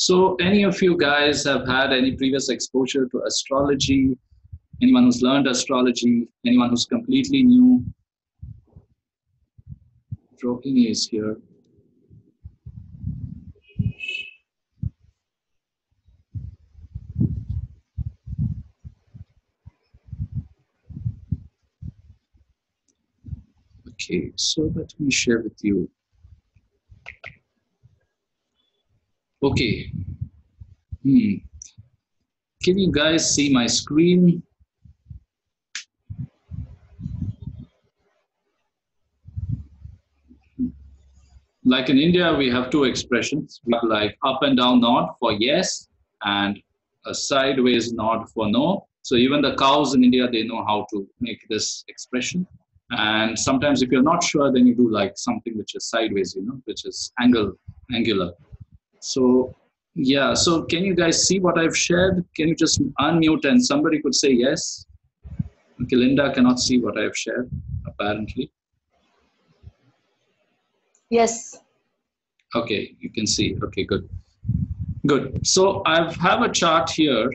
So any of you guys have had any previous exposure to astrology? Anyone who's learned astrology? Anyone who's completely new? Dropping is here. Okay, so let me share with you. Okay. Can you guys see my screen? Like in India, we have two expressions. We have like up and down nod for yes and a sideways nod for no. So even the cows in India, they know how to make this expression. And sometimes if you're not sure, then you do like something which is sideways, which is angular. So yeah, so can you guys see what I've shared? Can you just unmute and somebody could say yes? Okay, Linda cannot see what I've shared, apparently. Yes. Okay, you can see. Okay, good. Good. So I have a chart here.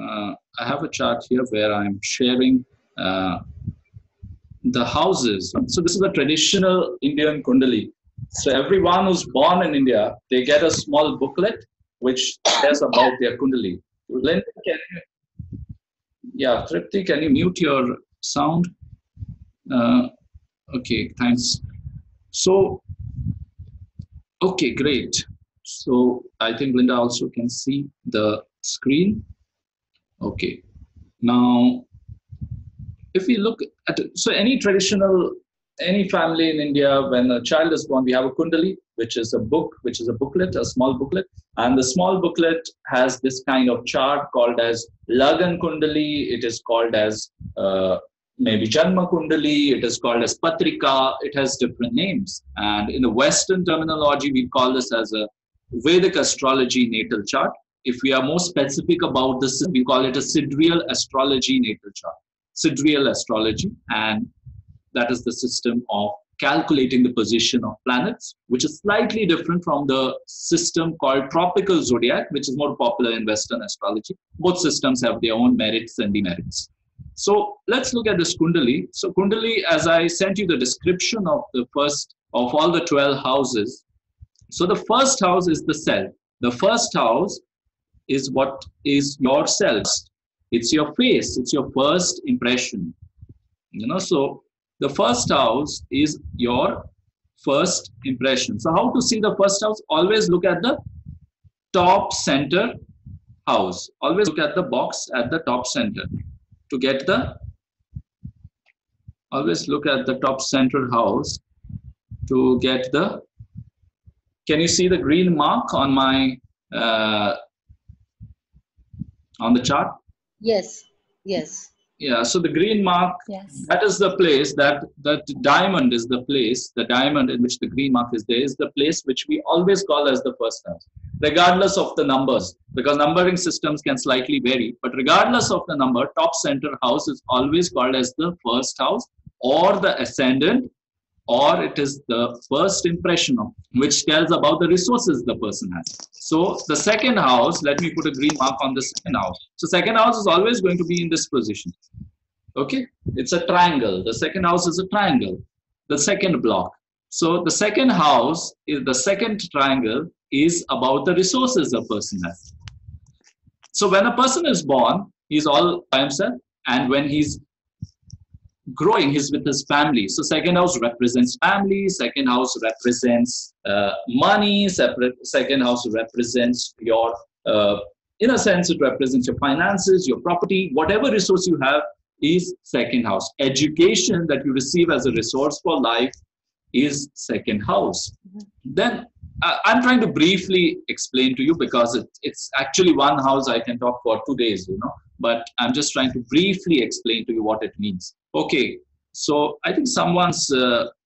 I have a chart here where I'm sharing the houses. So this is a traditional Indian Kundali. So everyone who's born in India, they get a small booklet which says about their Kundali. Linda, Tripti, can you mute your sound? Okay, thanks. So, okay, great. So I think Linda also can see the screen. Okay. Now, if we look at it, so any family in India, when a child is born, we have a Kundali, which is a booklet, a small booklet. And the small booklet has this kind of chart called as Lagan Kundali. It is called as maybe Janma Kundali. It is called as Patrika. It has different names. And in the Western terminology, we call this as a Vedic Astrology natal chart. If we are more specific about this, we call it a sidereal astrology natal chart. Sidereal astrology, and that is the system of calculating the position of planets, which is slightly different from the system called tropical zodiac, which is more popular in Western astrology. Both systems have their own merits and demerits. So let's look at this Kundali. So Kundali, as I sent you the description of all the 12 houses. So the first house is the self. The first house is what is yourself. It's your face. It's your first impression. So the first house is your first impression. So how to see the first house? Always look at the top center house. Always look at the box at the top center to get always look at the top center house to get the, can you see the green mark on my, on the chart? Yes. Yes. Yeah, so the green mark, yes, that is the place, that diamond is the place, the diamond in which the green mark is there is the place which we always call as the first house, regardless of the numbers, because numbering systems can slightly vary, but regardless of the number, top center house is always called as the first house or the ascendant, or it is the first impression of, which tells about the resources the person has. So the second house, let me put a green mark on the second house. So second house is always going to be in this position. Okay, it's a triangle. The second house is a triangle, the second block. So the second house is the second triangle is about the resources a person has. So when a person is born, he's all by himself, and when he's growing, he's with his family. So second house represents family, second house represents money, second house represents your, in a sense, it represents your finances, your property, whatever resource you have is second house. Education that you receive as a resource for life is second house. Then I'm trying to briefly explain to you, because it's actually one house I can talk for 2 days, but I'm just trying to briefly explain to you what it means. Okay, so I think someone's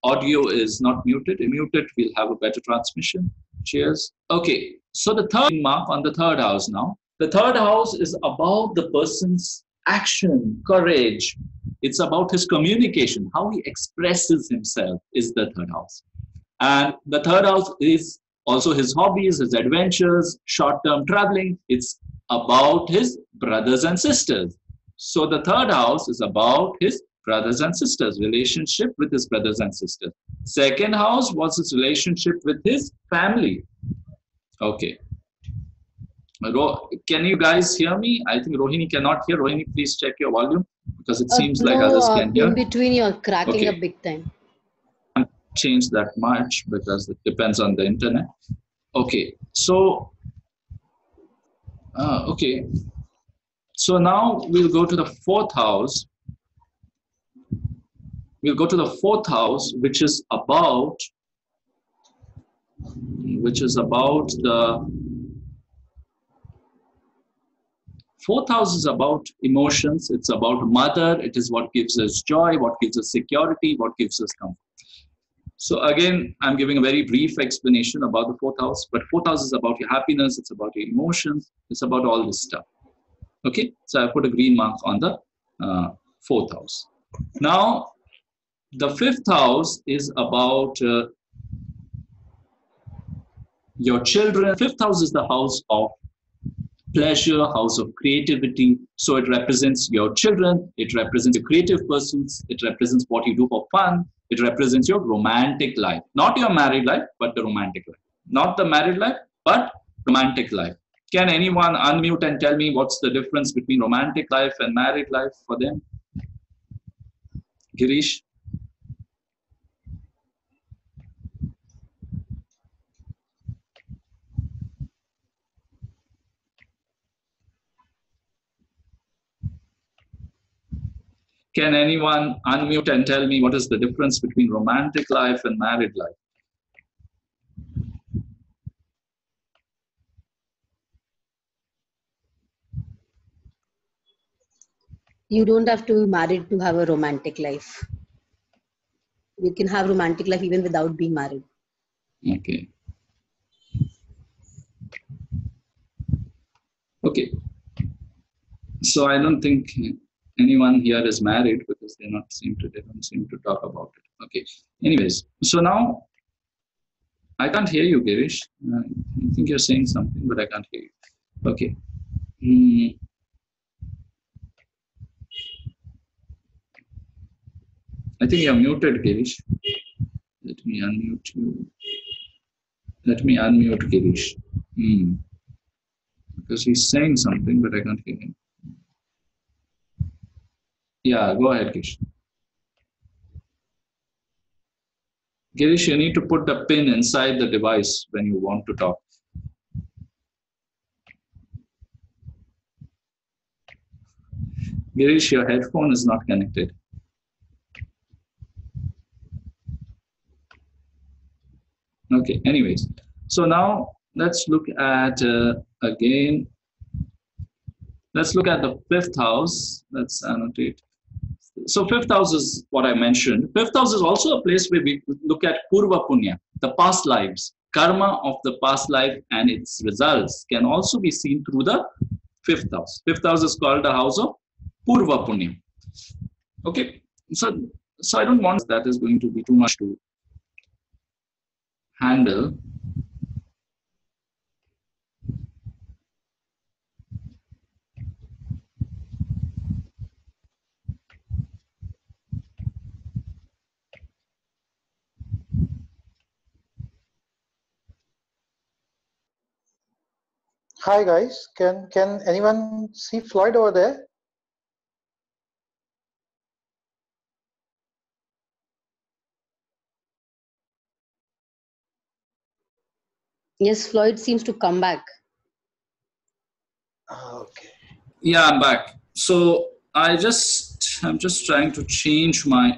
audio is not muted. Muted, we'll have a better transmission. Cheers. Okay, so the third mark on the third house now. The third house is about the person's action, courage. It's about his communication, how he expresses himself is the third house. And the third house is Also his hobbies, his adventures, short-term traveling. It's about his brothers and sisters. So the third house is about his brothers and sisters, relationship with his brothers and sisters. Second house was his relationship with his family. Okay. Can you guys hear me? I think Rohini cannot hear. Rohini, please check your volume because it seems like No, others can hear. in between you're cracking Okay. up big time. I can't change that much because it depends on the internet. Okay, so okay. So now we'll go to the fourth house. We'll go to the fourth house, which is about the fourth house is about emotions. It's about mother. It is what gives us joy, what gives us security, what gives us comfort. So again, I'm giving a very brief explanation about the fourth house, but fourth house is about your happiness. It's about your emotions. It's about all this stuff. Okay, so I put a green mark on the fourth house. Now, the fifth house is about your children. Fifth house is the house of pleasure, house of creativity. So it represents your children, it represents your creative pursuits, it represents what you do for fun, it represents your romantic life. Not your married life, but the romantic life. Not the married life, but romantic life. Can anyone unmute and tell me what's the difference between romantic life and married life for them? Girish? Can anyone unmute and tell me what is the difference between romantic life and married life? You don't have to be married to have a romantic life. You can have romantic life even without being married. Okay. Okay. So I don't think anyone here is married because they don't seem to talk about it. Okay. Anyways, so now I can't hear you, Girish. I think you're saying something, but I can't hear you. Okay. I think you're muted, Girish. Let me unmute you. Let me unmute Girish. Because he's saying something, but I can't hear him. Yeah, go ahead, Girish. Girish, you need to put the pin inside the device when you want to talk. Girish, your headphone is not connected. Okay, anyways. So now let's look at, again, let's look at the fifth house. Let's annotate. So fifth house is what I mentioned. Fifth house is also a place where we look at Purva Punya, the past lives. Karma of the past life and its results can also be seen through the fifth house. Fifth house is called the house of Purva Punya. Okay, so I don't want that is going to be too much to handle. Hi guys, can anyone see Floyd over there? Yes, Floyd seems to come back. Okay. Yeah, I'm back. So I'm just trying to change my,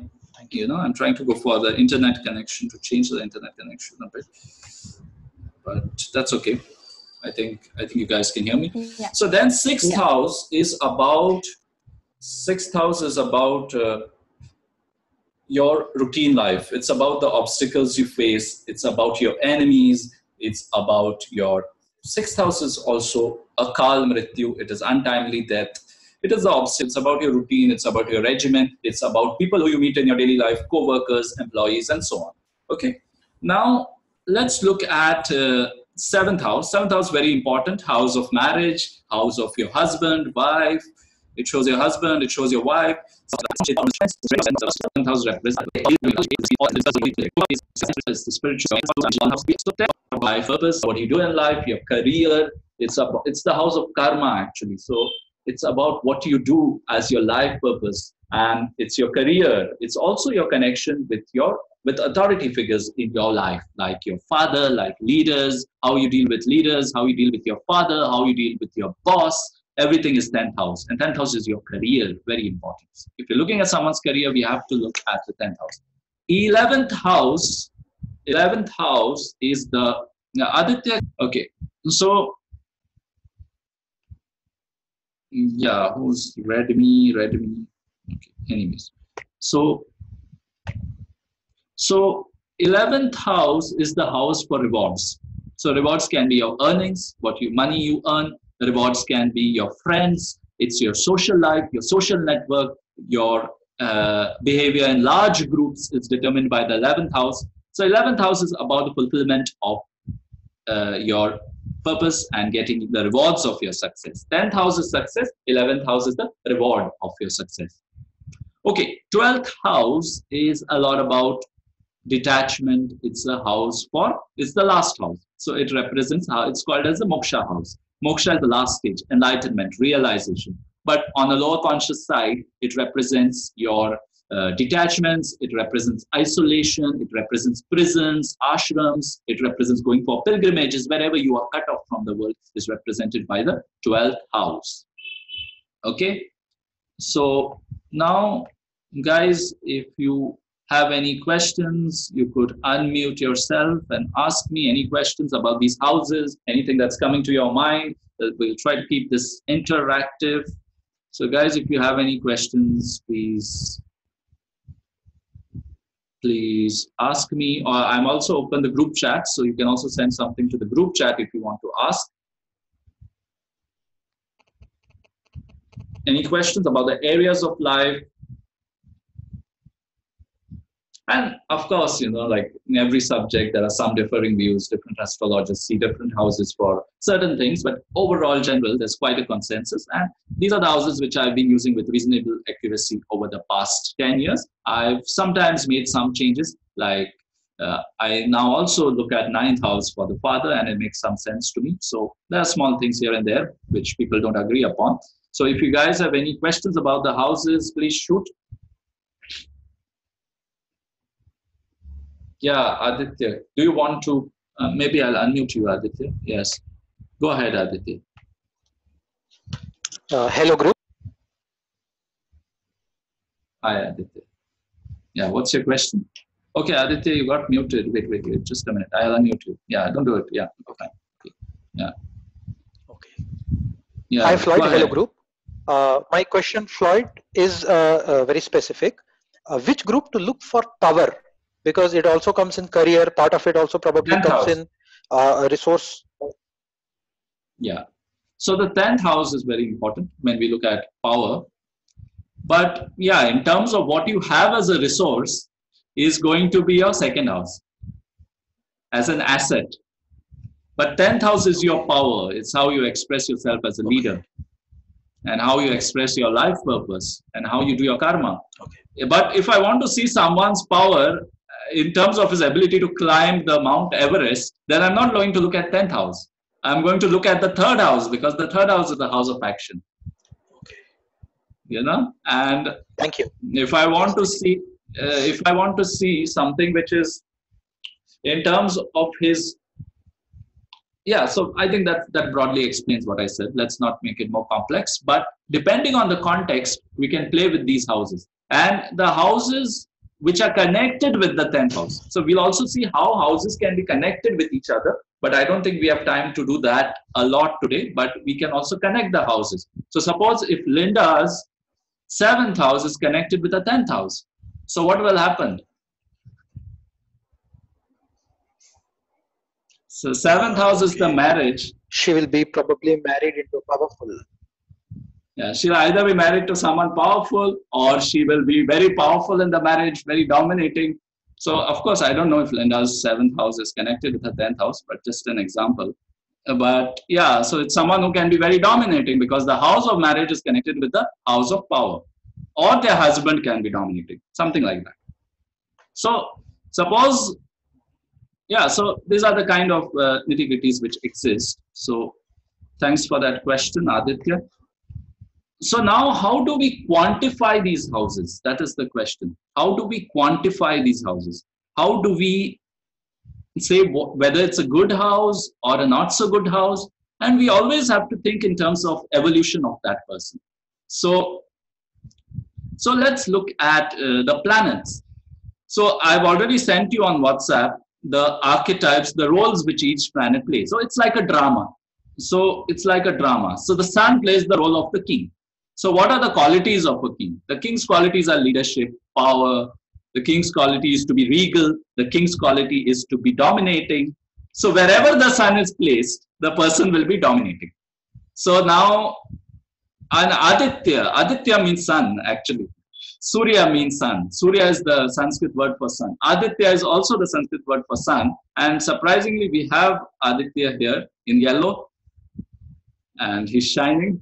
I'm trying to go for the internet connection, to change the internet connection a bit, but that's okay. I think you guys can hear me. Yeah. So then sixth house is about your routine life. It's about the obstacles you face. It's about your enemies. It's about your sixth house is also a kal mrityu. It is untimely death. It is the opposite. It's about your routine. It's about your regimen. It's about people who you meet in your daily life, co-workers, employees, and so on. Okay. Now, let's look at seventh house. Seventh house, very important. House of marriage, house of your husband, wife. It shows your husband, it shows your wife. Seventh house represents the spiritual life purpose, what you do in life, your career. It's the house of karma actually. So it's about what you do as your life purpose, and it's your career. It's also your connection with authority figures in your life, like your father, like leaders, how you deal with leaders, how you deal with your father, how you deal with your boss. Everything is 10th house, and 10th house is your career, very important. If you're looking at someone's career, we have to look at the 10th house. 11th house, 11th house is the Aditya. Okay, so yeah, who's read me? Okay, anyways, so 11th house is the house for rewards. So rewards can be your earnings, money you earn. Rewards can be your friends. It's your social life, your social network, your behavior in large groups is determined by the 11th house. So 11th house is about the fulfillment of your purpose and getting the rewards of your success. 10th house is success. 11th house is the reward of your success. Okay, 12th house is a lot about detachment. It's the last house. So it represents how it's called as the moksha house. Moksha is the last stage, enlightenment, realization. But on the lower conscious side, it represents your detachments, it represents isolation, it represents prisons, ashrams, it represents going for pilgrimages. Wherever you are cut off from the world is represented by the 12th house. Okay, so now guys, if you have any questions, you could unmute yourself and ask me any questions about these houses, anything that's coming to your mind. We'll try to keep this interactive. So guys, if you have any questions, please ask me, or I'm also open the group chat, so you can also send something to the group chat if you want to ask. Any questions about the areas of life? And of course, like in every subject, there are some differing views. Different astrologers see different houses for certain things, but overall, general, there's quite a consensus. And these are the houses which I've been using with reasonable accuracy over the past 10 years. I've sometimes made some changes, like I now also look at 9th house for the father, and it makes some sense to me. So there are small things here and there which people don't agree upon. So if you guys have any questions about the houses, please shoot. Yeah, Aditya, do you want to, maybe I'll unmute you, Aditya. Yes, go ahead, Aditya. Hello, group. Hi, Aditya. Yeah, what's your question? Okay, Aditya, you got muted. Wait, just a minute. I'll unmute you. Yeah, don't do it. Yeah, okay. Yeah. Okay. Yeah. Hi, Floyd. Hello, group. My question, Floyd, is very specific. Which group to look for power? Because it also comes in career, part of it also probably comes in resource. Yeah. So the 10th house is very important when we look at power. But yeah, in terms of what you have as a resource is going to be your 2nd house as an asset. But 10th house is your power. It's how you express yourself as a leader, and how you express your life purpose, and how you do your karma. Okay. But if I want to see someone's power in terms of his ability to climb the Mount Everest, then I'm not going to look at 10th house. I'm going to look at the 3rd house, because the 3rd house is the house of action. Okay. And thank you. If I want to see, something which is in terms of his, yeah, so I think that broadly explains what I said. Let's not make it more complex, but depending on the context, we can play with these houses and the houses which are connected with the 10th house. So we'll also see how houses can be connected with each other, but I don't think we have time to do that a lot today, but we can also connect the houses. So suppose if Linda's 7th house is connected with the 10th house, so what will happen? So 7th house is the marriage. She will be probably married into powerful. Yeah, she'll either be married to someone powerful, or she will be very powerful in the marriage, very dominating, So of course, I don't know if Linda's 7th house is connected with her 10th house, but just an example. But yeah, so it's someone who can be very dominating because the house of marriage is connected with the house of power, or their husband can be dominating, something like that. So suppose, yeah, so these are the kind of nitty-gritties which exist. So thanks for that question, Aditya. So now, how do we quantify these houses? That is the question. How do we quantify these houses? How do we say whether it's a good house or a not so good house? And we always have to think in terms of evolution of that person. So let's look at the planets. So I've already sent you on WhatsApp the archetypes, the roles which each planet plays. So it's like a drama. So the sun plays the role of the king. So what are the qualities of a king? The king's qualities are leadership, power. The king's quality is to be regal. The king's quality is to be dominating. So wherever the sun is placed, the person will be dominating. So now, an Aditya means sun actually. Surya means sun. Surya is the Sanskrit word for sun. Aditya is also the Sanskrit word for sun. And surprisingly, we have Aditya here in yellow. And he's shining.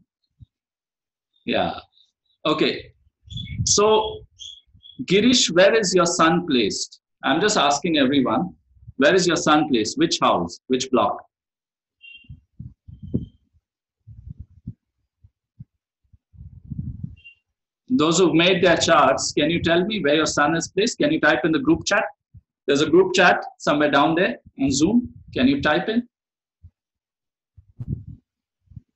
Yeah. Okay. So, Girish, where is your sun placed? I'm just asking everyone, where is your sun placed? Which house? Which block? Those who've made their charts, can you tell me where your sun is placed? Can you type in the group chat? There's a group chat somewhere down there on Zoom. Can you type in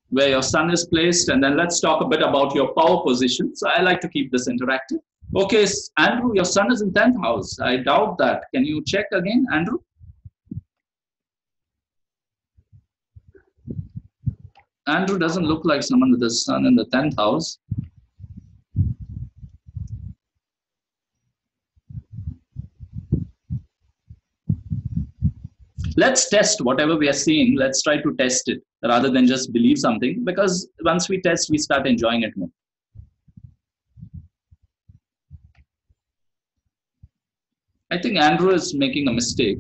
where your sun is placed? And then let's talk a bit about your power position. So I like to keep this interactive. Okay, Andrew, your sun is in 10th house. I doubt that. Can you check again, Andrew? Andrew doesn't look like someone with a sun in the 10th house. Let's test whatever we are seeing. Let's try to test it rather than just believe something, because once we test, we start enjoying it more. I think Andrew is making a mistake.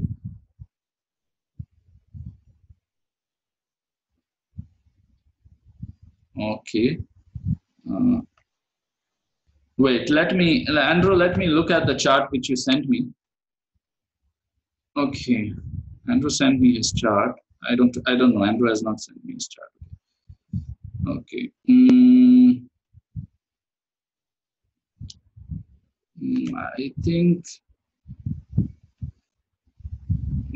Okay. Wait, Andrew, let me look at the chart which you sent me. Okay. Andrew sent me his chart. I don't know. Andrew has not sent me his chart. Okay.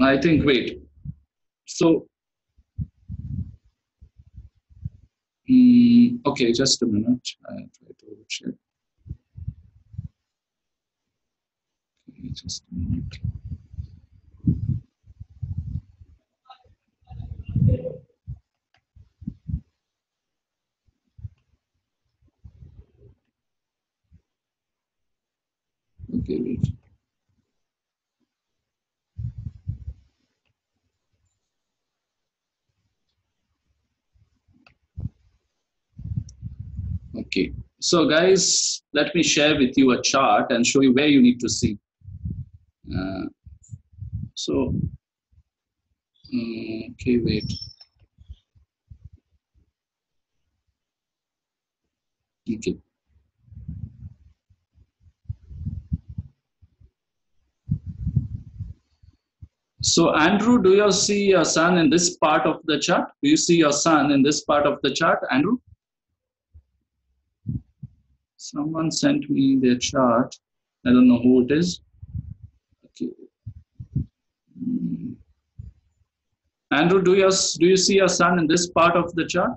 I think, wait. So, okay, just a minute. I'll try to check. Okay, just a minute. Okay, wait. Okay, so guys, let me share with you a chart and show you where you need to see. Okay, wait. Okay. So Andrew, do you see your sun in this part of the chart? Do you see your sun in this part of the chart, Andrew? Someone sent me their chart. I don't know who it is. Okay. Andrew, do you see your sun in this part of the chart?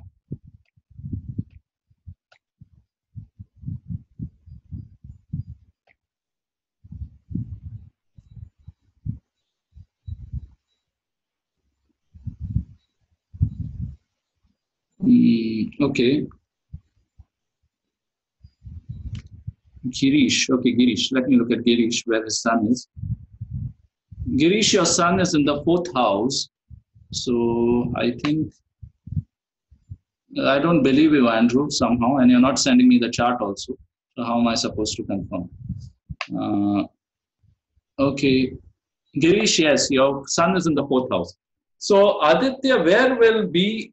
Okay. Girish. Okay, Girish. Let me look at Girish, where his sun is. Girish, your sun is in the 4th house. So I think, I don't believe you, Andrew, somehow, and you're not sending me the chart also. So how am I supposed to confirm? Okay. Girish, yes, your sun is in the fourth house. So Aditya, where will be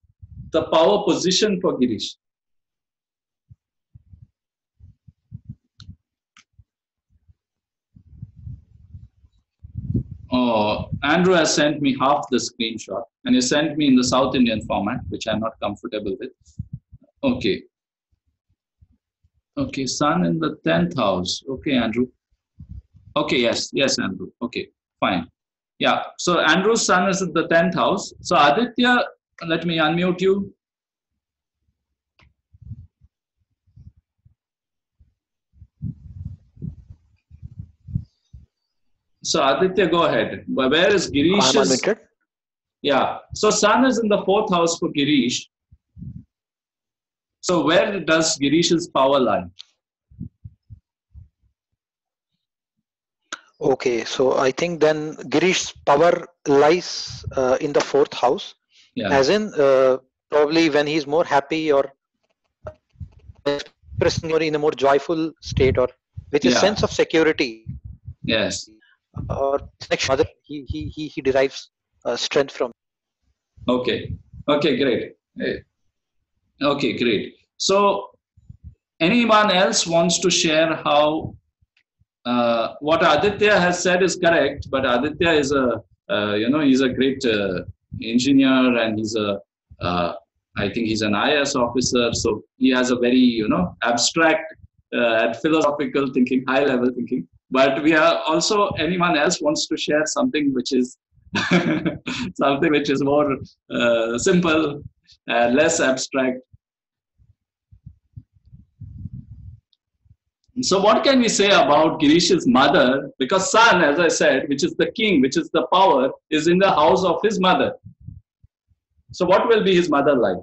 the power position for Girish? Oh, Andrew has sent me half the screenshot and he sent me in the South Indian format, which I'm not comfortable with. Okay. Okay, sun in the 10th house. Okay, Andrew. Okay, yes, Andrew. Okay, fine. Yeah, so Andrew's sun is in the 10th house. So Aditya, let me unmute you. So Aditya, go ahead. Where is Girish? I'm unmuted. Yeah, so sun is in the fourth house for Girish. So where does Girish's power lie? Okay, so I think then Girish's power lies in the fourth house, as in probably when he's more happy or expressing or in a more joyful state, or with a sense of security. Yes. Or connection, he derives strength from. Okay. Okay, great. Okay, great. So anyone else wants to share how what Aditya has said is correct, but Aditya is a he's a great engineer and he's a I think he's an IAS officer, so he has a very abstract and philosophical thinking, high level thinking. But we are also, anyone else wants to share something which is something which is more simple, less abstract. So what can we say about Girish's mother? Because sun, as I said, which is the king, which is the power, is in the house of his mother. So what will be his mother like?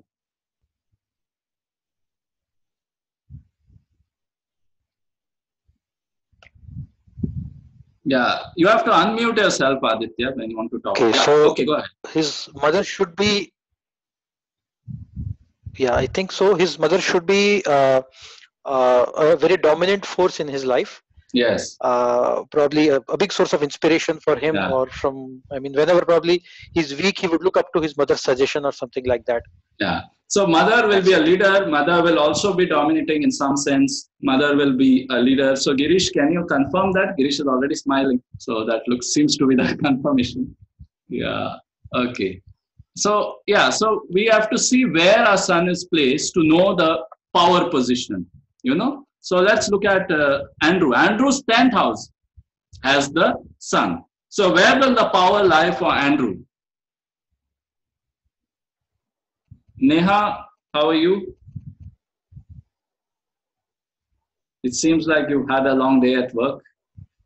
Yeah, you have to unmute yourself, Aditya, when you want to talk. Okay, yeah. so okay, go ahead. His mother should be. Yeah, I think so. His mother should be a very dominant force in his life. Yes. Probably a big source of inspiration for him, or from, I mean, whenever probably he's weak, he would look up to his mother's suggestion or something like that. Yeah. So mother will be a leader. Mother will also be dominating in some sense. Mother will be a leader. So Girish, can you confirm that? Girish is already smiling. So that seems to be the confirmation. Yeah. Okay. So yeah. So we have to see where our sun is placed to know the power position. So let's look at Andrew. Andrew's 10th house has the sun. So where will the power lie for Andrew? Neha, how are you? It seems like you've had a long day at work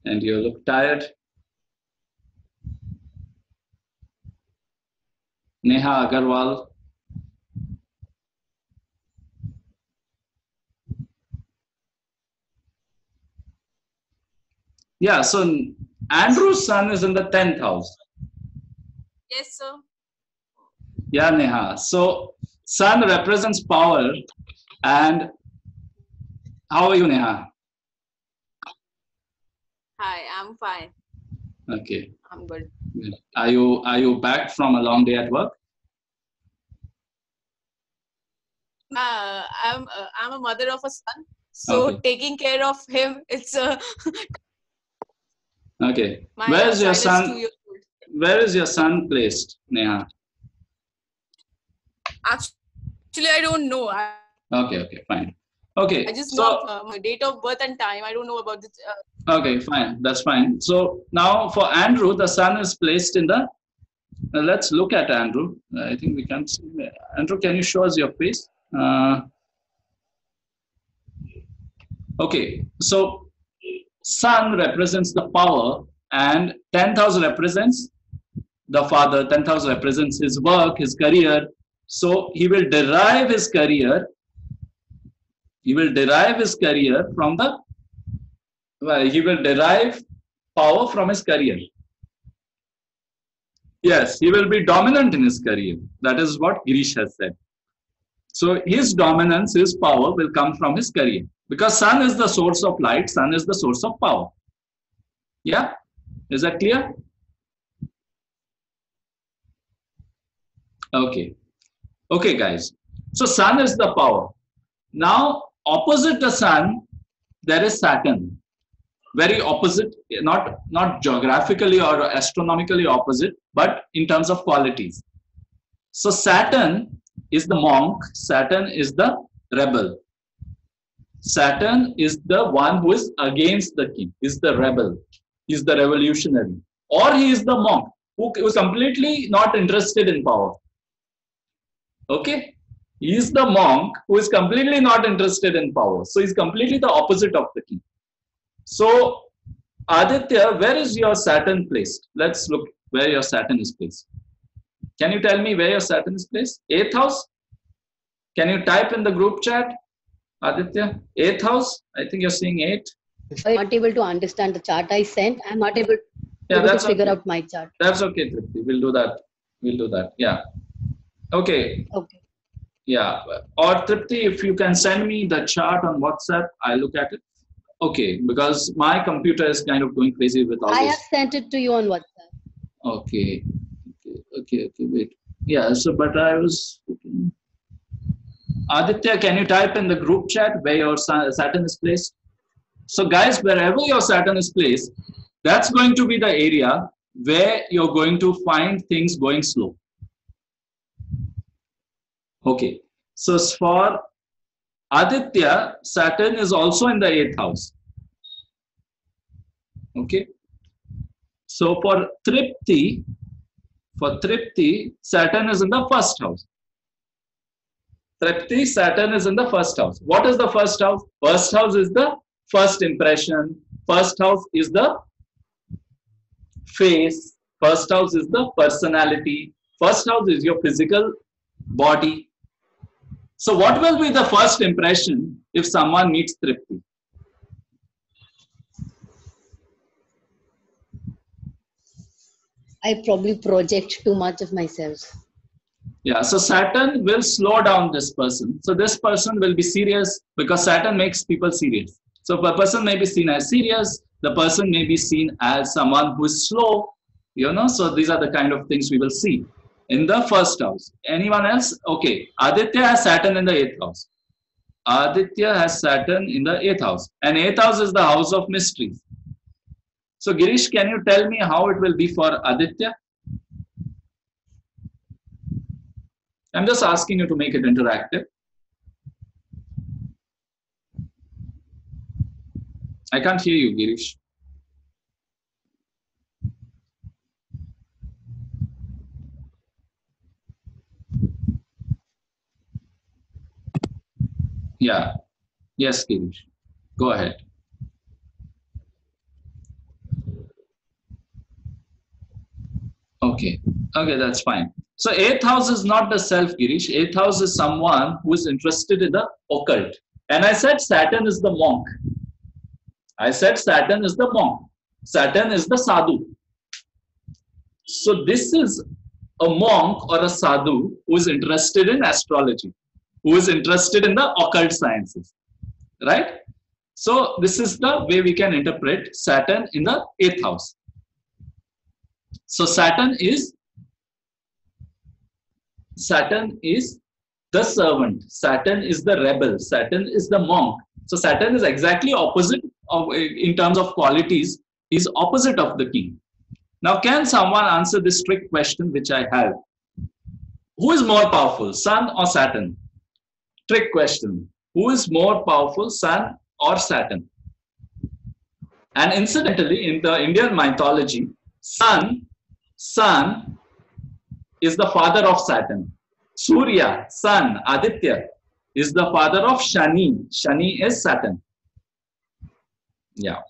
and you look tired. Neha Agarwal. Yeah, so Andrew's sun is in the 10th house. Yes, sir. Yeah, Neha. So sun represents power. And how are you, Neha? Hi, I'm fine. Okay. I'm good. Are you back from a long day at work? I'm a mother of a son, so taking care of him, it's okay. Where is your son? Where is your son placed, Neha? Actually, I don't know. Okay, fine. Okay. I just know my date of birth and time. I don't know about this. Okay, fine. That's fine. So now for Andrew, the sun is placed in the. Let's look at Andrew. I think we can see. Andrew, can you show us your face? Okay, so sun represents the power and 10th house represents the father. 10th house represents his work, his career. So he will derive his career. He will derive his career from the. He will derive power from his career. Yes, he will be dominant in his career. That is what Girish has said. So his dominance, his power will come from his career. Because sun is the source of light, sun is the source of power. Yeah? Is that clear? Okay. Okay, guys. So sun is the power. Now, opposite the sun, there is Saturn. Very opposite, not geographically or astronomically opposite, but in terms of qualities. So Saturn is the monk. Saturn is the rebel. Saturn is the one who is against the king, is the rebel, is the revolutionary, or he is the monk who is completely not interested in power. Okay, he is the monk who is completely not interested in power. So he's completely the opposite of the king. So Aditya, where is your Saturn placed? Let's look where your Saturn is placed. Can you tell me where your Saturn is placed? 8th house? Can you type in the group chat? Aditya, 8th house? I think you're seeing 8. I'm not able to understand the chart I sent. I'm not able to figure out my chart. That's okay, Tripti. We'll do that. We'll do that. Yeah. Okay. Okay. Yeah. Or Tripti, if you can send me the chart on WhatsApp, I'll look at it. Okay, because my computer is kind of going crazy with all this. I have sent it to you on WhatsApp. Okay. Okay, wait. Yeah, so but I was... Aditya, can you type in the group chat where your Saturn is placed? So guys, wherever your Saturn is placed, that's going to be the area where you're going to find things going slow. Okay, so for Aditya, Saturn is also in the 8th house. Okay, so for Tripti, Saturn is in the 1st house. Tripti, Saturn is in the 1st house. What is the 1st house? 1st house is the first impression. 1st house is the face. 1st house is the personality. 1st house is your physical body. So what will be the first impression if someone meets Tripti? I probably project too much of myself. Yeah, so Saturn will slow down this person. So this person will be serious because Saturn makes people serious. So a person may be seen as serious. The person may be seen as someone who is slow. So these are the kind of things we will see in the 1st house. Anyone else? Okay, Aditya has Saturn in the 8th house. Aditya has Saturn in the 8th house. And 8th house is the house of mysteries. So Girish, can you tell me how it will be for Aditya? I'm just asking you to make it interactive. I can't hear you, Girish. Yeah. Yes, Girish. Go ahead. Okay. Okay, that's fine. So 8th house is not the self, Girish. 8th house is someone who is interested in the occult. And I said Saturn is the monk. Saturn is the sadhu. So this is a monk or a sadhu who is interested in astrology, who is interested in the occult sciences, right? So this is the way we can interpret Saturn in the 8th house. So Saturn is the servant. Saturn is the rebel. Saturn is the monk. So Saturn is exactly opposite of, in terms of qualities, is opposite of the king. Now, can someone answer this trick question which I have? Who is more powerful, Sun or Saturn? Trick question. Who is more powerful, Sun or Saturn? And incidentally, in the Indian mythology, Sun is the father of Saturn. Surya, Sun, Aditya is the father of Shani. Shani is Saturn. Yeah.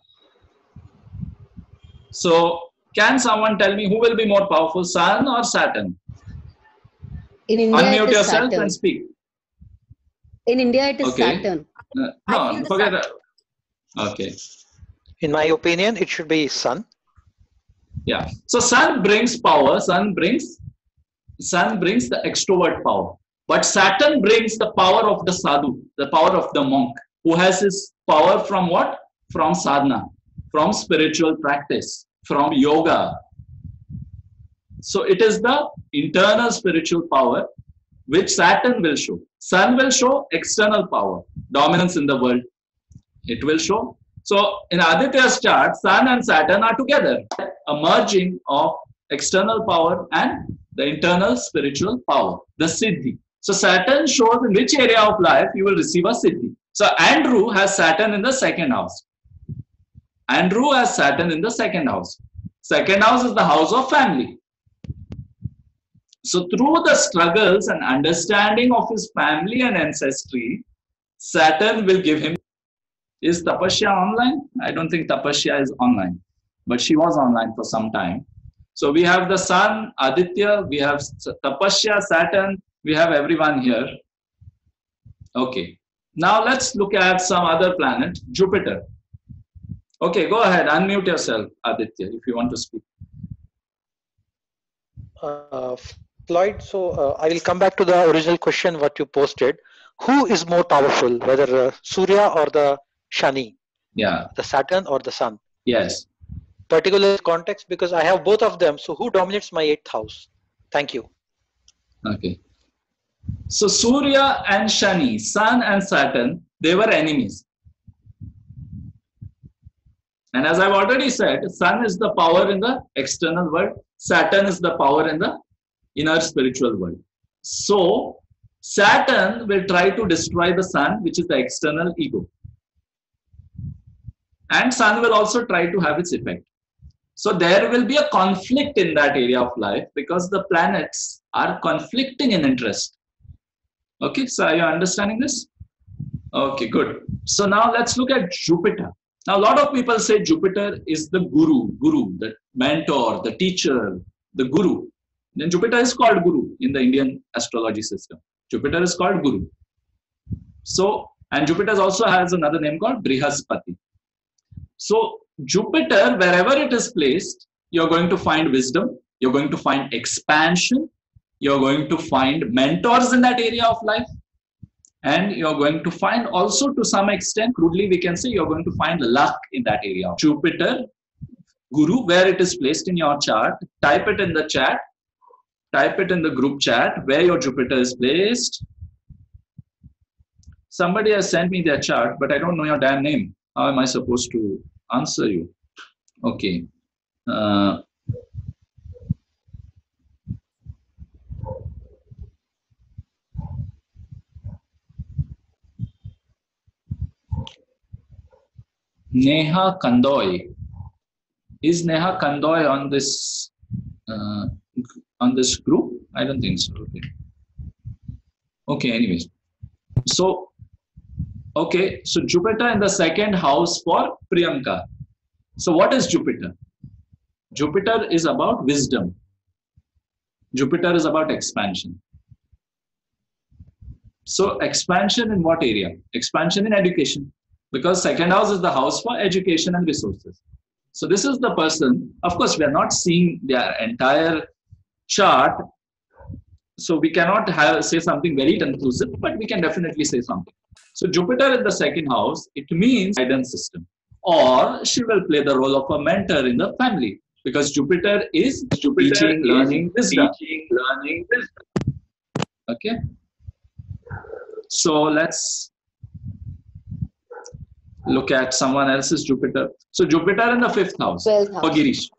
So, can someone tell me who will be more powerful, Sun or Saturn? In India, unmute it is yourself Saturn. and speak. In India, it is Saturn. No, forget that. Okay. In my opinion, it should be Sun. Yeah. So Sun brings power. Sun brings the extrovert power. But Saturn brings the power of the sadhu, the power of the monk, who has his power from what? From sadhana, from spiritual practice. from yoga. So it is the internal spiritual power which Saturn will show. Sun will show external power, dominance in the world. It will show. So in Aditya's chart, Sun and Saturn are together, a merging of external power and the internal spiritual power, the Siddhi. So Saturn shows in which area of life you will receive a Siddhi. So Andrew has Saturn in the second house. Andrew has Saturn in the second house. Second house is the house of family. So through the struggles and understanding of his family and ancestry, Saturn will give him. Is Tapasya online? I don't think Tapasya is online, but she was online for some time. So we have the Sun, Aditya, we have Tapasya, Saturn, we have everyone here. Okay. Now let's look at some other planet, Jupiter. Okay, go ahead, unmute yourself, Aditya, if you want to speak. Floyd, so I will come back to the original question what you posted. Who is more powerful, whether Surya or the Shani? Yeah. The Saturn or the Sun? Yes. Particular context, because I have both of them. So who dominates my 8th house? Thank you. Okay. So Surya and Shani, Sun and Saturn, they were enemies. And as I've already said, Sun is the power in the external world. Saturn is the power in the inner spiritual world. So Saturn will try to destroy the Sun, which is the external ego. And Sun will also try to have its effect. So there will be a conflict in that area of life because the planets are conflicting in interest. Okay, so are you understanding this? Okay, good. So now let's look at Jupiter. Now, a lot of people say Jupiter is the guru, the mentor, the teacher, the guru. Then Jupiter is called guru in the Indian astrology system. Jupiter is called guru. So, and Jupiter also has another name called Brihaspati. So, Jupiter, wherever it is placed, you're going to find wisdom, you're going to find expansion, you're going to find mentors in that area of life. And you're going to find also, to some extent, crudely we can say, you're going to find luck in that area. Jupiter, Guru, where it is placed in your chart, type it in the chat, type it in the group chat, where your Jupiter is placed. Somebody has sent me their chart, but I don't know your damn name. How am I supposed to answer you? Okay. Neha Kandoy. Is Neha Kandoy on this group? I don't think so. Okay. Okay. Anyways, so okay. So Jupiter in the second house for Priyanka. So what is Jupiter? Jupiter is about wisdom. Jupiter is about expansion. So expansion in what area? Expansion in education. Because second house is the house for education and resources. So this is the person. Of course, we are not seeing their entire chart. So we cannot say something very conclusive, but we can definitely say something. So Jupiter in the second house, it means guidance system. Or she will play the role of a mentor in the family. Because Jupiter is teaching, learning, wisdom. Okay. So let's look at someone else's Jupiter. So Jupiter in the 5th house for Girish.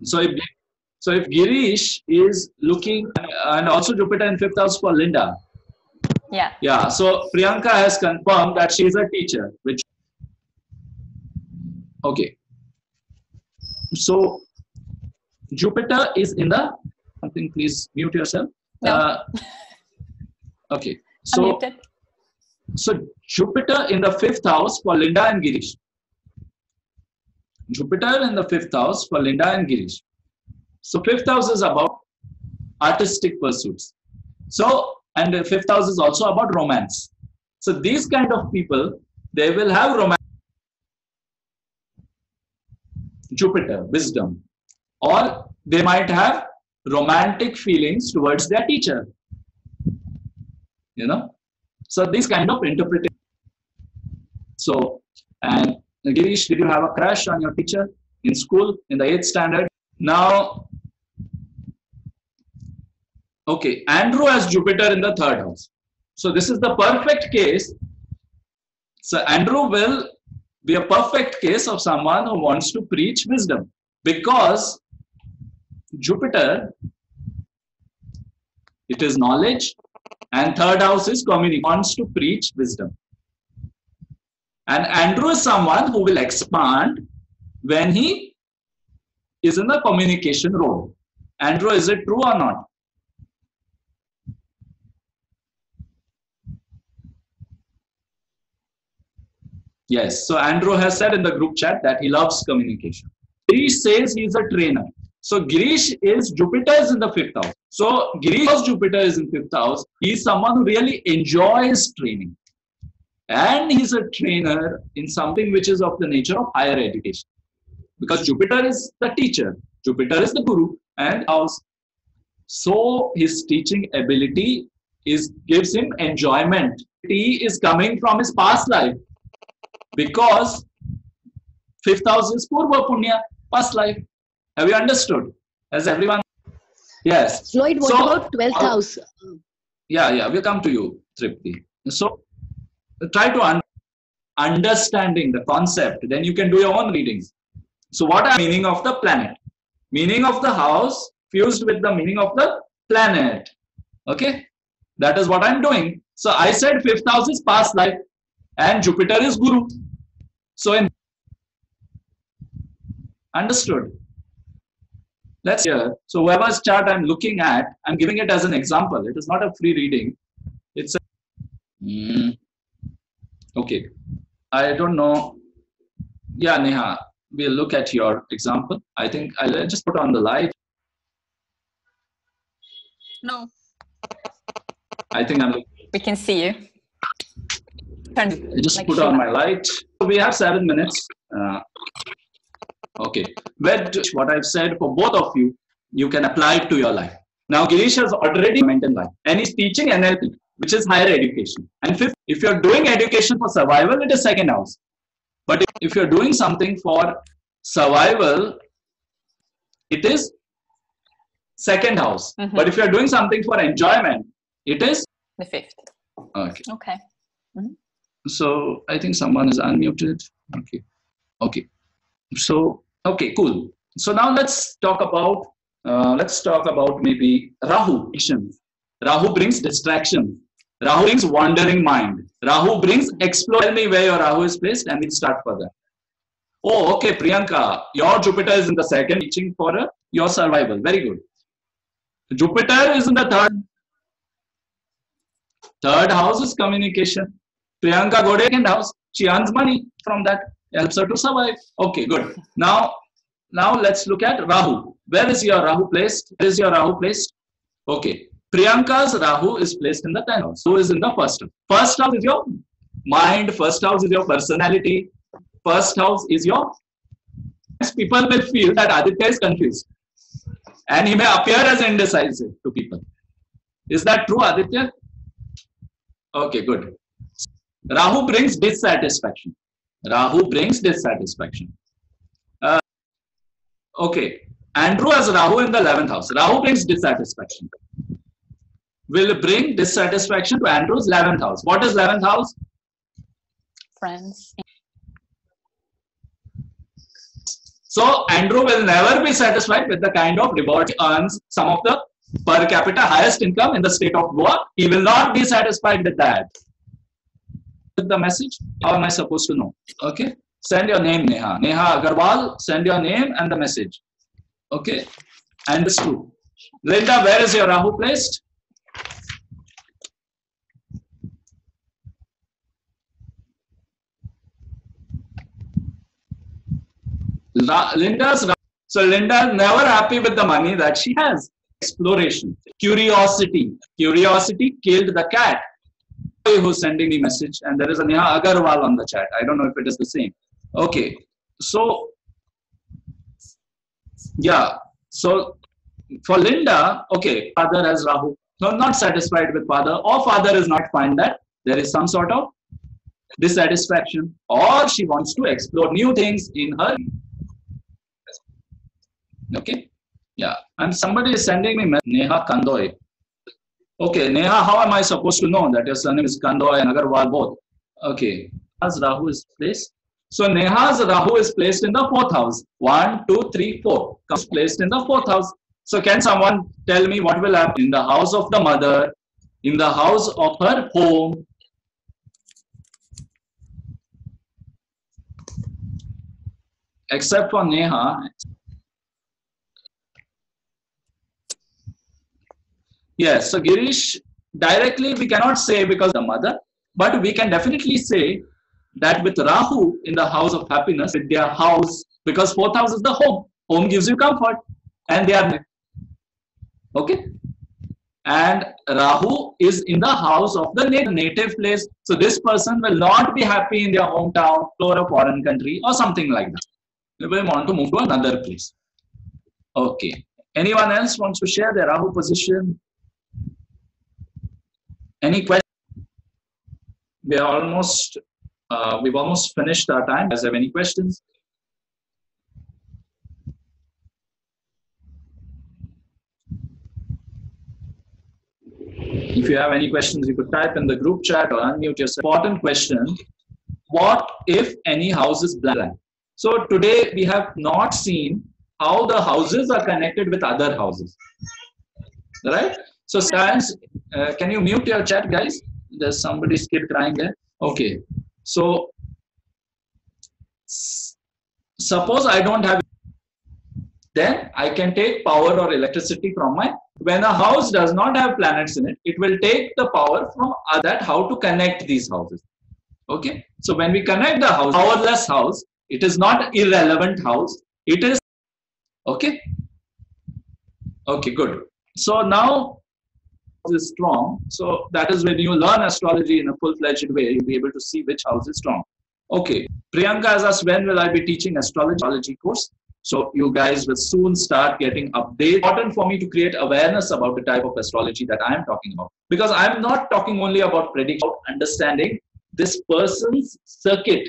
So if Girish is looking, and also Jupiter in 5th house for Linda. Yeah. Yeah. So Priyanka has confirmed that she is a teacher. Which okay. So Jupiter is in the something. Please mute yourself. No. Okay. So. Unmuted. So Jupiter in the 5th house for Linda and Girish. Jupiter in the 5th house for Linda and Girish. So 5th house is about artistic pursuits. So, and the 5th house is also about romance. So these kind of people, they will have romance. Jupiter, wisdom. Or they might have romantic feelings towards their teacher. You know? So this kind of interpretation. So, and Girish, did you have a crush on your teacher? in school in the 8th standard. Now, okay, Andrew has Jupiter in the 3rd house. So this is the perfect case. So Andrew will be a perfect case of someone who wants to preach wisdom, because Jupiter, it is knowledge, and 3rd house is community, wants to preach wisdom. And Andrew is someone who will expand when he is in the communication role. Andrew, is it true or not? Yes, so Andrew has said in the group chat that he loves communication. Girish says he is a trainer. So Girish is, Jupiter is in the 5th house. So Girish's Jupiter is in 5th house. He is someone who really enjoys training. And he's a trainer in something which is of the nature of higher education. Because Jupiter is the teacher, Jupiter is the guru, and house. So his teaching ability gives him enjoyment. He is coming from his past life. Because 5th house is Purva Punya, past life. Have you understood? Has everyone? Yes. Floyd, what about 12th house? Yeah, we'll come to you, Tripti. So try to understanding the concept, then you can do your own readings. So what are the meaning of the planet? Meaning of the house fused with the meaning of the planet. Okay, that is what I'm doing. So I said 5th house is past life and Jupiter is Guru. So in understood. Let's hear. So whoever's chart I'm looking at, I'm giving it as an example. It is not a free reading. It's a okay. I don't know. Yeah, Neha, we'll look at your example. I think I'll just put on the light. No. I think I'm. We can see you. I just like put on my light. So we have 7 minutes. Okay. What I've said for both of you, you can apply it to your life. Now, Girish has already mentioned life, and he's teaching NLP, which is higher education. And 5th, if you're doing education for survival, it is 2nd house. But if you're doing something for survival, it is 2nd house. Mm-hmm. But if you're doing something for enjoyment, it is the 5th. Okay. Okay. Mm-hmm. So I think someone is unmuted. Okay. Okay. So okay, cool. So now let's talk about maybe Rahu. Rahu brings distraction. Rahu brings wandering mind. Rahu brings explore. Tell me where your Rahu is placed and we'll start further. Oh, okay, Priyanka. Your Jupiter is in the 2nd, teaching for your survival. Very good. Jupiter is in the 3rd. 3rd house is communication. Priyanka got 2nd house. She earns money from that. Helps her to survive. Okay, good. Now let's look at Rahu. Where is your Rahu placed? Where is your Rahu placed? Okay. Priyanka's Rahu is placed in the 10th house. Who is in the 1st house? 1st house is your mind. 1st house is your personality. 1st house is your... People will feel that Aditya is confused. And he may appear as indecisive to people. Is that true, Aditya? Okay, good. Rahu brings dissatisfaction. Rahu brings dissatisfaction. Okay. Andrew has Rahu in the 11th house. Rahu brings dissatisfaction. Will bring dissatisfaction to Andrew's 11th house. What is 11th house? Friends. So Andrew will never be satisfied with the kind of reward he earns, some of the per capita highest income in the state of Goa. He will not be satisfied with that. The message, how am I supposed to know? Okay, send your name, Neha Agarwal. Send your name and the message. Okay, and it's true. Linda, where is your Rahu placed? Linda's so Linda is never happy with the money that she has. Exploration, curiosity killed the cat. Who's sending me message, and there is a Neha Agarwal on the chat. I don't know if it is the same. Okay, so yeah, so for Linda, okay, father has Rahu. So not satisfied with father, or father is not find that there is some sort of dissatisfaction, or she wants to explore new things in her. Okay. Yeah. And somebody is sending me Neha Kandoy. Okay, Neha, how am I supposed to know that your surname is Kandoy and Agarwal both? Okay. As Rahu is placed. So Neha's Rahu is placed in the fourth house. 1, 2, 3, 4. Comes placed in the fourth house. So can someone tell me what will happen in the house of the mother, in the house of her home? Except for Neha. Yes, so Girish, directly we cannot say because the mother, but we can definitely say that with Rahu in the house of happiness, with their house, because fourth house is the home. Home gives you comfort, and they are okay. And Rahu is in the house of the native place. So this person will not be happy in their hometown or a foreign country or something like that. They will want to move to another place. Okay. Anyone else wants to share their Rahu position? Any questions? We are almost we've almost finished our time. Does have any questions? If you have any questions, you could type in the group chat or unmute yourself. Important question: what if any house is blank? So today we have not seen how the houses are connected with other houses, right? So sometimes, can you mute your chat, guys? There's somebody's kid crying there. Okay. So suppose I don't have, then I can take power or electricity from my, when a house does not have planets in it, it will take the power from that, how to connect these houses. Okay. So when we connect the house, powerless house, it is not irrelevant house. It is, okay. Okay, good. So now is strong. So that is when you learn astrology in a full-fledged way, you'll be able to see which house is strong. Okay. Priyanka has asked, when will I be teaching astrology course? So you guys will soon start getting updates. Important for me to create awareness about the type of astrology that I am talking about. Because I'm not talking only about prediction, understanding this person's circuit,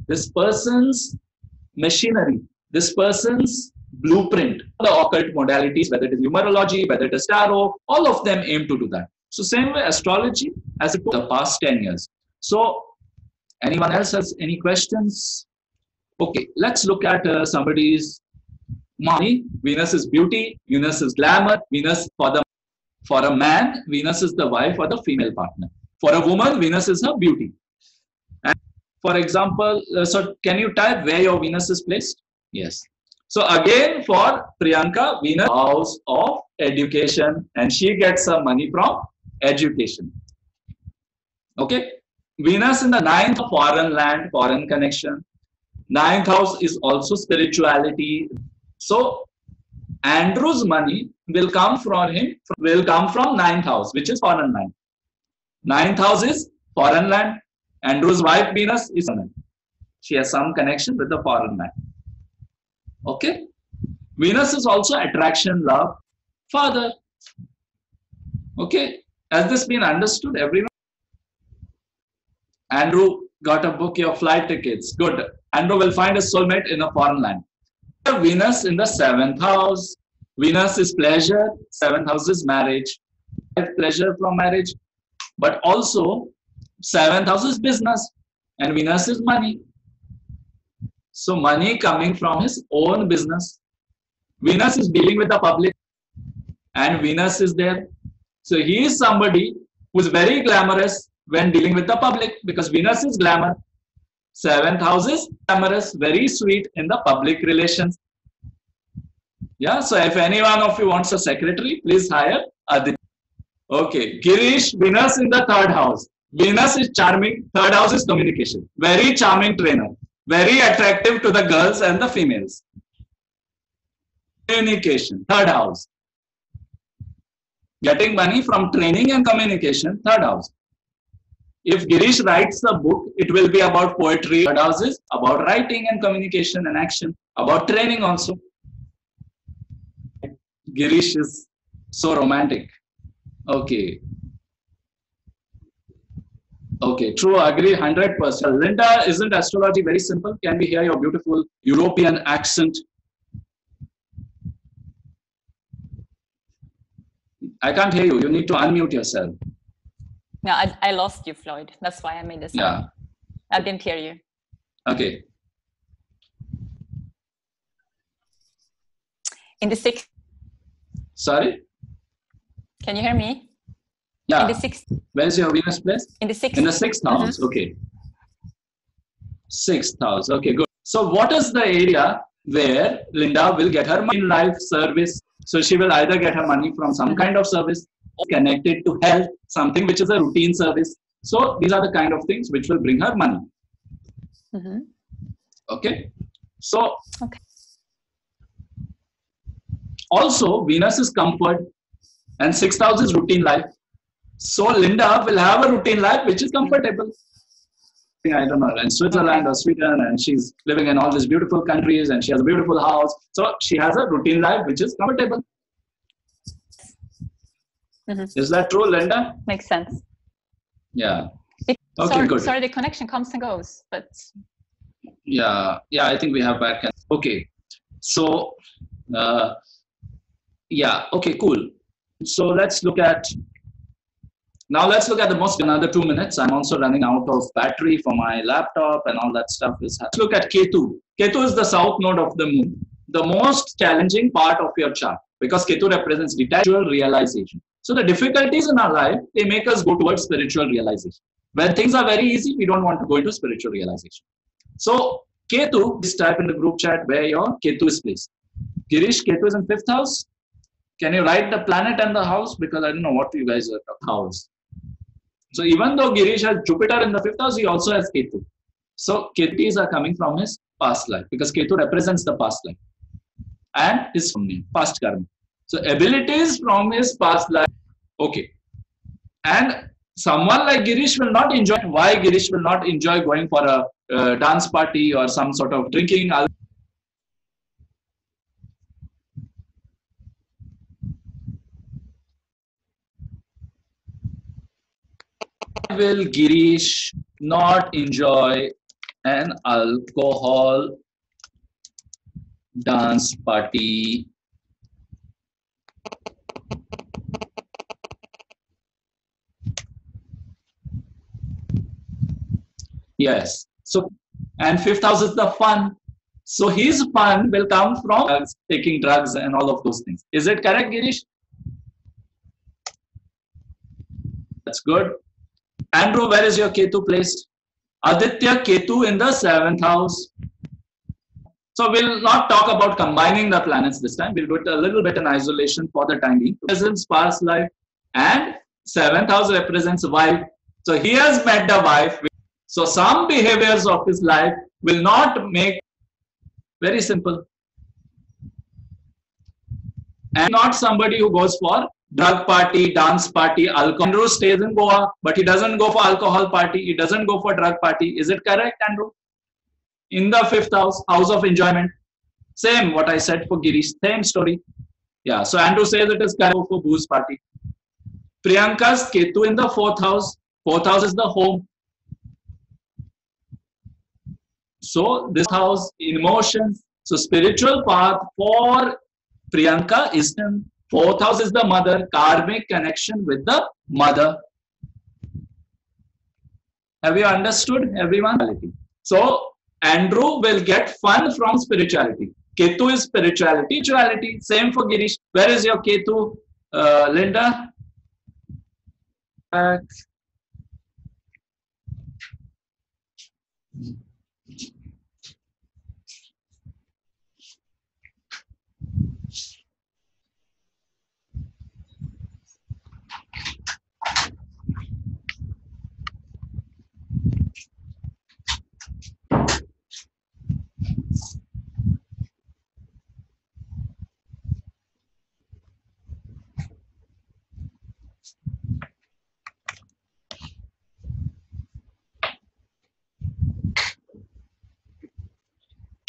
this person's machinery, this person's blueprint, the occult modalities, whether it is numerology, whether it is tarot, all of them aim to do that. So same way astrology as it took the past 10 years. So anyone else has any questions? Okay, let's look at somebody's money. Venus is beauty, Venus is glamour, Venus for a man, Venus is the wife or the female partner. For a woman, Venus is her beauty. And for example, so can you type where your Venus is placed? Yes. So again for Priyanka, Venus house of education, and she gets some money from education. Okay. Venus in the ninth of foreign land, foreign connection. Ninth house is also spirituality. So Andrew's money will come from him, will come from ninth house, which is foreign land. Ninth house is foreign land. Andrew's wife Venus is foreign. She has some connection with the foreign land. Okay. Venus is also attraction, love, father. Okay. Has this been understood, everyone? Andrew got a book your flight tickets. Good. Andrew will find a soulmate in a foreign land. Venus in the seventh house. Venus is pleasure. Seventh house is marriage. Pleasure from marriage. But also, seventh house is business. And Venus is money. So money coming from his own business. Venus is dealing with the public. And Venus is there. So he is somebody who is very glamorous when dealing with the public, because Venus is glamour. Seventh house is glamorous, very sweet in the public relations. Yeah, so if any one of you wants a secretary, please hire Aditya. Okay, Girish, Venus in the third house. Venus is charming. Third house is communication. Very charming trainer. Very attractive to the girls and the females. Communication, third house. Getting money from training and communication, third house. If Girish writes a book, it will be about poetry. Third house is about writing and communication and action, about training also. Girish is so romantic. Okay. Okay, true, agree 100%. Linda, isn't astrology very simple? Can we hear your beautiful European accent? I can't hear you. You need to unmute yourself. No, I lost you, Floyd. That's why I made this. Yeah. I didn't hear you. Okay. In the sixth. Sorry? Can you hear me? Yeah. In the sixth. Where's your Venus place? In the sixth. In the sixth house. Okay. Sixth house. Okay, good. So what is the area where Linda will get her money in life, service? So she will either get her money from some kind of service or connected to health, something which is a routine service. So these are the kind of things which will bring her money. Okay. So also Venus is comfort and sixth house is routine life. So Linda will have a routine life which is comfortable. I don't know, in Switzerland or Sweden, and she's living in all these beautiful countries and she has a beautiful house. So she has a routine life which is comfortable. Is that true, Linda? Makes sense. Yeah. Okay, good. Sorry, the connection comes and goes, but yeah, I think we have bad connection. Okay. So yeah, okay, cool. So let's look at the most, another 2 minutes. I'm also running out of battery for my laptop and all that stuff. Let's look at Ketu. Ketu is the south node of the moon, the most challenging part of your chart, because Ketu represents detachment realization. So the difficulties in our life, they make us go towards spiritual realization. When things are very easy, we don't want to go into spiritual realization. So Ketu, please type in the group chat where your Ketu is placed. Girish, Ketu is in 5th house. Can you write the planet and the house? Because I don't know what you guys are house. So even though Girish has Jupiter in the 5th house, he also has Ketu. So Ketus are coming from his past life, because Ketu represents the past life and his past karma. So abilities from his past life. Okay. And someone like Girish will not enjoy. Why Girish will not enjoy going for a dance party or some sort of drinking? Will Girish not enjoy an alcohol dance party? Yes. So, and 5th house is the fun. So his fun will come from taking drugs and all of those things. Is it correct, Girish? That's good. Andrew, where is your Ketu placed? Aditya, Ketu in the 7th house. So we'll not talk about combining the planets this time. We'll do it a little bit in isolation for the time being. Represents past life, and 7th house represents wife. So he has met the wife. So some behaviors of his life will not make, very simple. And not somebody who goes for drug party, dance party, alcohol. Andrew stays in Goa, but he doesn't go for alcohol party. He doesn't go for drug party. Is it correct, Andrew? In the 5th house, house of enjoyment. Same what I said for Girish. Same story. Yeah. So Andrew says it is correct for booze party. Priyanka's Ketu in the 4th house. 4th house is the home. So this house, emotions. So spiritual path for Priyanka is in 4th house is the mother, karmic connection with the mother. Have you understood, everyone? So Andrew will get fun from spirituality. Ketu is spirituality. Same for Girish. Where is your Ketu, Linda?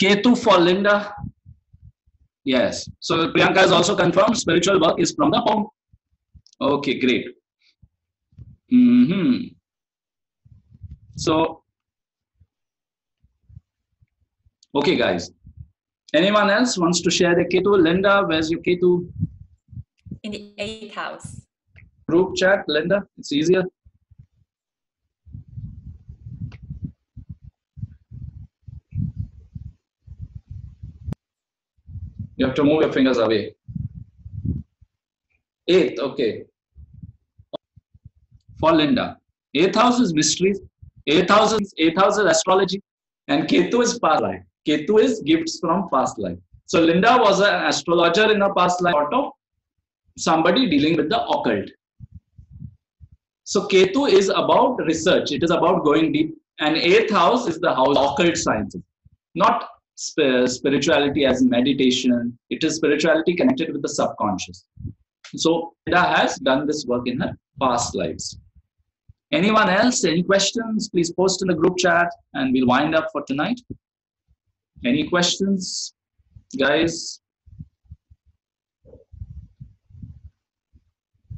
Ketu for Linda. Yes. So Priyanka has also confirmed spiritual work is from the home. Okay, great. So, okay, guys. Anyone else wants to share their Ketu? Linda, where's your Ketu? in the 8th house. Group chat, Linda, it's easier. You have to move your fingers away. 8th, okay. For Linda. 8th house is mysteries. 8th house is astrology. And Ketu is past life. Ketu is gifts from past life. So Linda was an astrologer in her past life, sort of somebody dealing with the occult. So Ketu is about research. It is about going deep. And 8th house is the house of occult sciences. Not spirituality as meditation. It is spirituality connected with the subconscious. So Linda has done this work in her past lives. Anyone else? Any questions? Please post in the group chat and we'll wind up for tonight. Any questions, guys?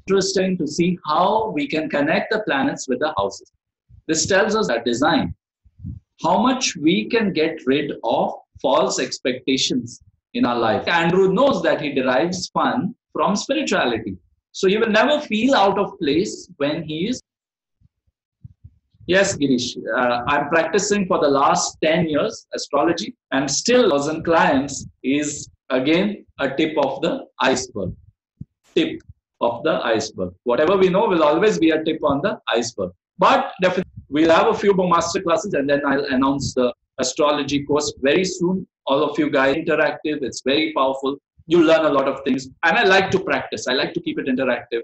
Interesting to see how we can connect the planets with the houses. This tells us that design, how much we can get rid of false expectations in our life. Andrew knows that he derives fun from spirituality. So he will never feel out of place when he is. Yes, Girish, I'm practicing for the last 10 years astrology, and still 1,000 clients is again a tip of the iceberg. Tip of the iceberg. Whatever we know will always be a tip on the iceberg. But definitely, we'll have a few more master classes, and then I'll announce the astrology course very soon. All of you guys, interactive, it's very powerful. You learn a lot of things, and I like to practice. I like to keep it interactive,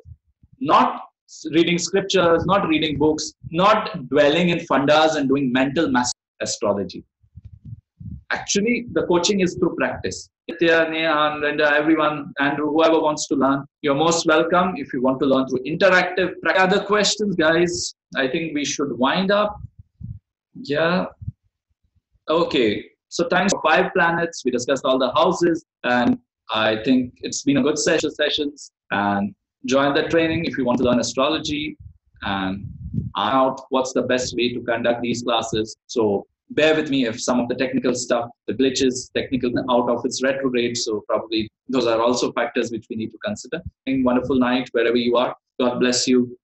not reading scriptures, not reading books, not dwelling in fundas and doing mental math astrology. Actually, the coaching is through practice. And everyone, Andrew, whoever wants to learn, you're most welcome. If you want to learn through interactive, other questions, guys, I think we should wind up. Yeah. Okay. So thanks for 5 planets. We discussed all the houses, and I think it's been a good sessions. And join the training if you want to learn astrology and out what's the best way to conduct these classes. So bear with me if some of the technical stuff, the glitches, technical out of its retrograde. So probably those are also factors which we need to consider. Wonderful night wherever you are. God bless you.